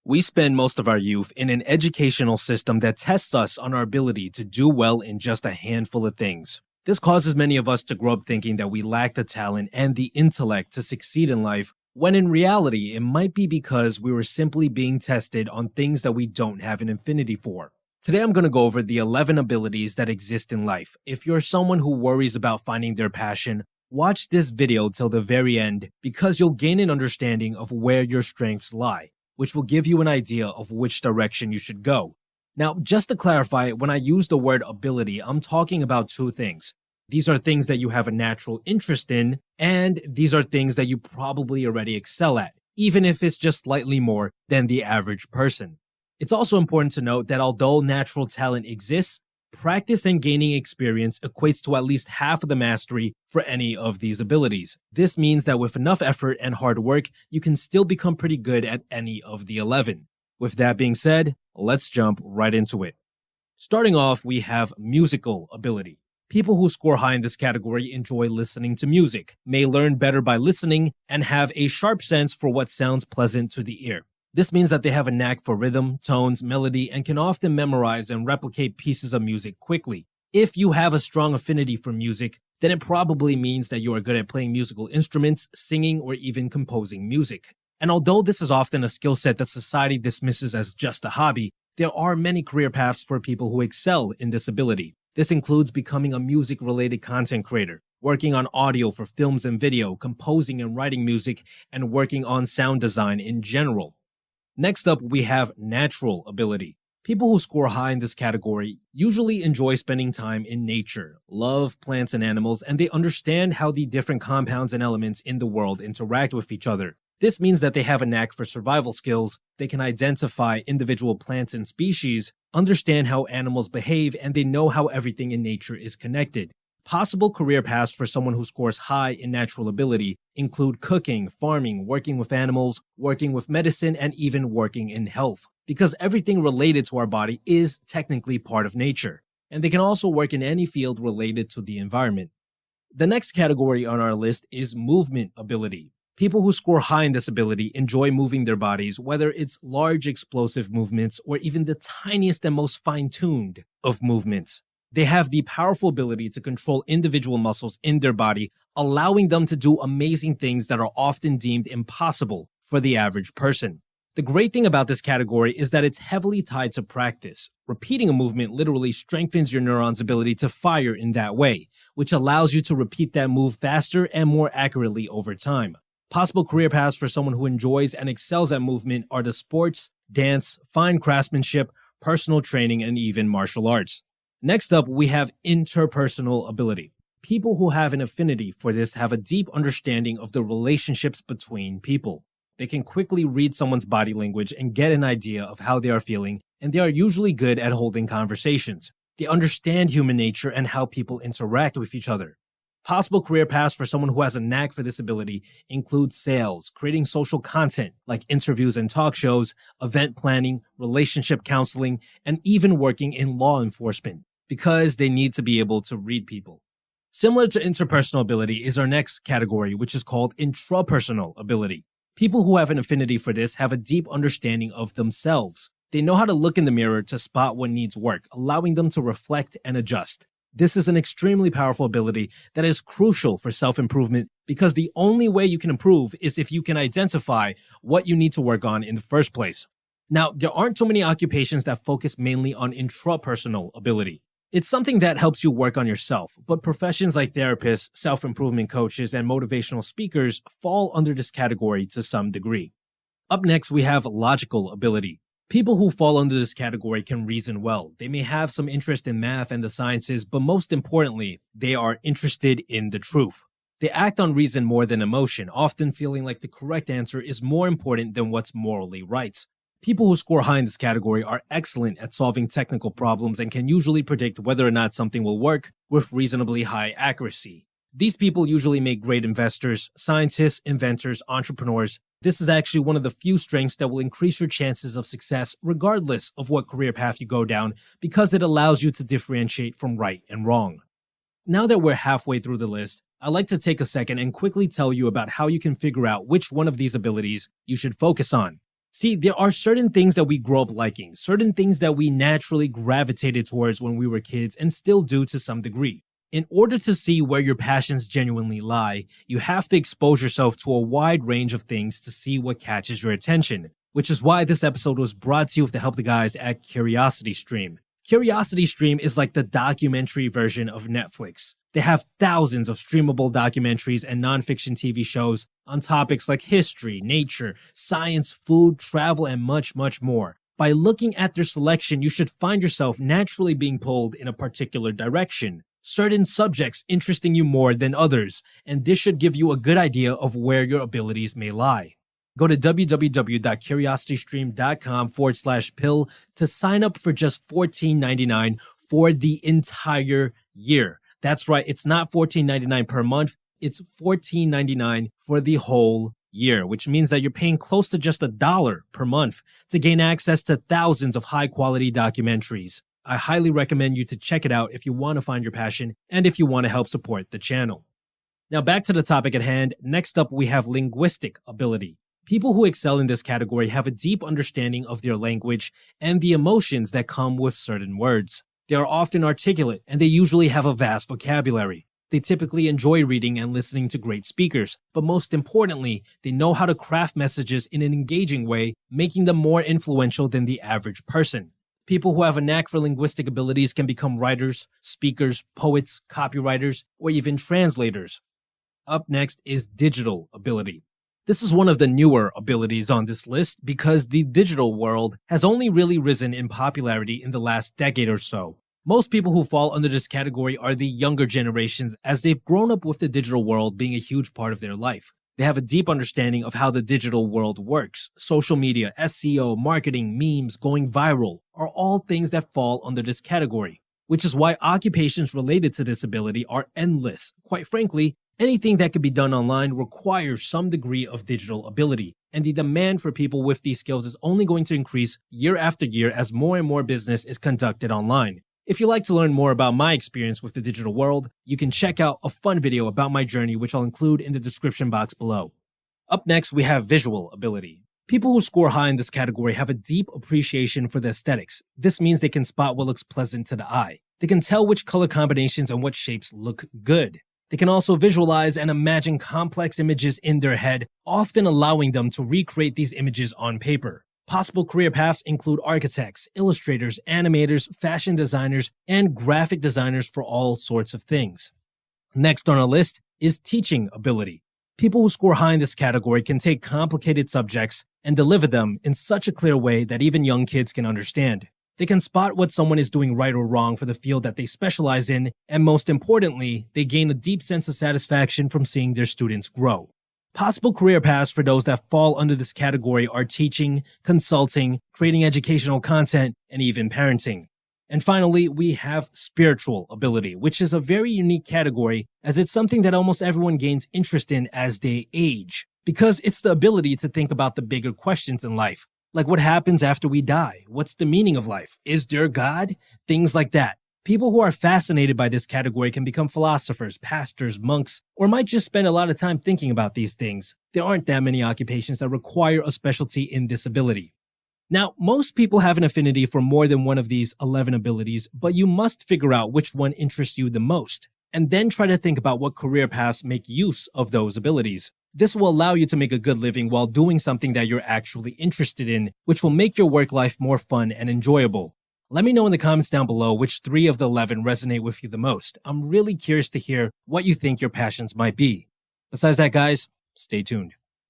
We spend most of our youth in an educational system that tests us on our ability to do well in just a handful of things. This causes many of us to grow up thinking that we lack the talent and the intellect to succeed in life, when in reality, it might be because we were simply being tested on things that we don't have an affinity for. Today, I'm going to go over the 11 abilities that exist in life. If you're someone who worries about finding their passion, watch this video till the very end because you'll gain an understanding of where your strengths lie, which will give you an idea of which direction you should go. Now, just to clarify, when I use the word ability, I'm talking about two things. These are things that you have a natural interest in, and these are things that you probably already excel at, even if it's just slightly more than the average person. It's also important to note that although natural talent exists, practice and gaining experience equates to at least half of the mastery for any of these abilities. This means that with enough effort and hard work, you can still become pretty good at any of the 11. With that being said, let's jump right into it. Starting off, we have musical ability. People who score high in this category enjoy listening to music, may learn better by listening, and have a sharp sense for what sounds pleasant to the ear. This means that they have a knack for rhythm, tones, melody, and can often memorize and replicate pieces of music quickly. If you have a strong affinity for music, then it probably means that you are good at playing musical instruments, singing, or even composing music. And although this is often a skill set that society dismisses as just a hobby, there are many career paths for people who excel in this ability. This includes becoming a music-related content creator, working on audio for films and video, composing and writing music, and working on sound design in general. Next up, we have natural ability. People who score high in this category usually enjoy spending time in nature, love plants and animals, and they understand how the different compounds and elements in the world interact with each other. This means that they have a knack for survival skills, they can identify individual plants and species, understand how animals behave, and they know how everything in nature is connected. Possible career paths for someone who scores high in natural ability include cooking, farming, working with animals, working with medicine, and even working in health, because everything related to our body is technically part of nature, and they can also work in any field related to the environment. The next category on our list is movement ability. People who score high in this ability enjoy moving their bodies, whether it's large explosive movements or even the tiniest and most fine-tuned of movements. They have the powerful ability to control individual muscles in their body, allowing them to do amazing things that are often deemed impossible for the average person. The great thing about this category is that it's heavily tied to practice. Repeating a movement literally strengthens your neurons' ability to fire in that way, which allows you to repeat that move faster and more accurately over time. Possible career paths for someone who enjoys and excels at movement are the sports, dance, fine craftsmanship, personal training, and even martial arts. Next up, we have interpersonal ability. People who have an affinity for this have a deep understanding of the relationships between people. They can quickly read someone's body language and get an idea of how they are feeling, and they are usually good at holding conversations. They understand human nature and how people interact with each other. Possible career paths for someone who has a knack for this ability include sales, creating social content like interviews and talk shows, event planning, relationship counseling, and even working in law enforcement, because they need to be able to read people. Similar to interpersonal ability is our next category, which is called intrapersonal ability. People who have an affinity for this have a deep understanding of themselves. They know how to look in the mirror to spot what needs work, allowing them to reflect and adjust. This is an extremely powerful ability that is crucial for self-improvement because the only way you can improve is if you can identify what you need to work on in the first place. Now, there aren't too many occupations that focus mainly on intrapersonal ability. It's something that helps you work on yourself, but professions like therapists, self-improvement coaches, and motivational speakers fall under this category to some degree. Up next, we have logical ability. People who fall under this category can reason well. They may have some interest in math and the sciences, but most importantly, they are interested in the truth. They act on reason more than emotion, often feeling like the correct answer is more important than what's morally right. People who score high in this category are excellent at solving technical problems and can usually predict whether or not something will work with reasonably high accuracy. These people usually make great investors, scientists, inventors, entrepreneurs. This is actually one of the few strengths that will increase your chances of success regardless of what career path you go down because it allows you to differentiate from right and wrong. Now that we're halfway through the list, I'd like to take a second and quickly tell you about how you can figure out which one of these abilities you should focus on. See, there are certain things that we grow up liking, certain things that we naturally gravitated towards when we were kids and still do to some degree. In order to see where your passions genuinely lie, you have to expose yourself to a wide range of things to see what catches your attention, which is why this episode was brought to you with the help of the guys at CuriosityStream. CuriosityStream is like the documentary version of Netflix. They have thousands of streamable documentaries and nonfiction TV shows on topics like history, nature, science, food, travel, and much, much more. By looking at their selection, you should find yourself naturally being pulled in a particular direction. Certain subjects interesting you more than others, and this should give you a good idea of where your abilities may lie. Go to www.curiositystream.com/pill to sign up for just $14.99 for the entire year. That's right, it's not $14.99 per month, it's $14.99 for the whole year, which means that you're paying close to just $1 per month to gain access to thousands of high-quality documentaries. I highly recommend you to check it out if you want to find your passion and if you want to help support the channel. Now back to the topic at hand. Next up, we have linguistic ability. People who excel in this category have a deep understanding of their language and the emotions that come with certain words. They are often articulate and they usually have a vast vocabulary. They typically enjoy reading and listening to great speakers, but most importantly, they know how to craft messages in an engaging way, making them more influential than the average person. People who have a knack for linguistic abilities can become writers, speakers, poets, copywriters, or even translators. Up next is digital ability. This is one of the newer abilities on this list because the digital world has only really risen in popularity in the last decade or so. Most people who fall under this category are the younger generations as they've grown up with the digital world being a huge part of their life. They have a deep understanding of how the digital world works. Social media, SEO, marketing, memes, going viral are all things that fall under this category, which is why occupations related to this ability are endless. Quite frankly, anything that can be done online requires some degree of digital ability, and the demand for people with these skills is only going to increase year after year as more and more business is conducted online. If you'd like to learn more about my experience with the digital world, you can check out a fun video about my journey, which I'll include in the description box below. Up next, we have visual ability. People who score high in this category have a deep appreciation for the aesthetics. This means they can spot what looks pleasant to the eye. They can tell which color combinations and what shapes look good. They can also visualize and imagine complex images in their head, often allowing them to recreate these images on paper. Possible career paths include architects, illustrators, animators, fashion designers, and graphic designers for all sorts of things. Next on our list is teaching ability. People who score high in this category can take complicated subjects and deliver them in such a clear way that even young kids can understand. They can spot what someone is doing right or wrong for the field that they specialize in, and most importantly, they gain a deep sense of satisfaction from seeing their students grow. Possible career paths for those that fall under this category are teaching, consulting, creating educational content, and even parenting. And finally, we have spiritual ability, which is a very unique category as it's something that almost everyone gains interest in as they age, because it's the ability to think about the bigger questions in life, like what happens after we die, what's the meaning of life, is there God, things like that. People who are fascinated by this category can become philosophers, pastors, monks, or might just spend a lot of time thinking about these things. There aren't that many occupations that require a specialty in this ability. Now, most people have an affinity for more than one of these 11 abilities, but you must figure out which one interests you the most, and then try to think about what career paths make use of those abilities. This will allow you to make a good living while doing something that you're actually interested in, which will make your work life more fun and enjoyable. Let me know in the comments down below which 3 of the 11 resonate with you the most. I'm really curious to hear what you think your passions might be. Besides that, guys, stay tuned.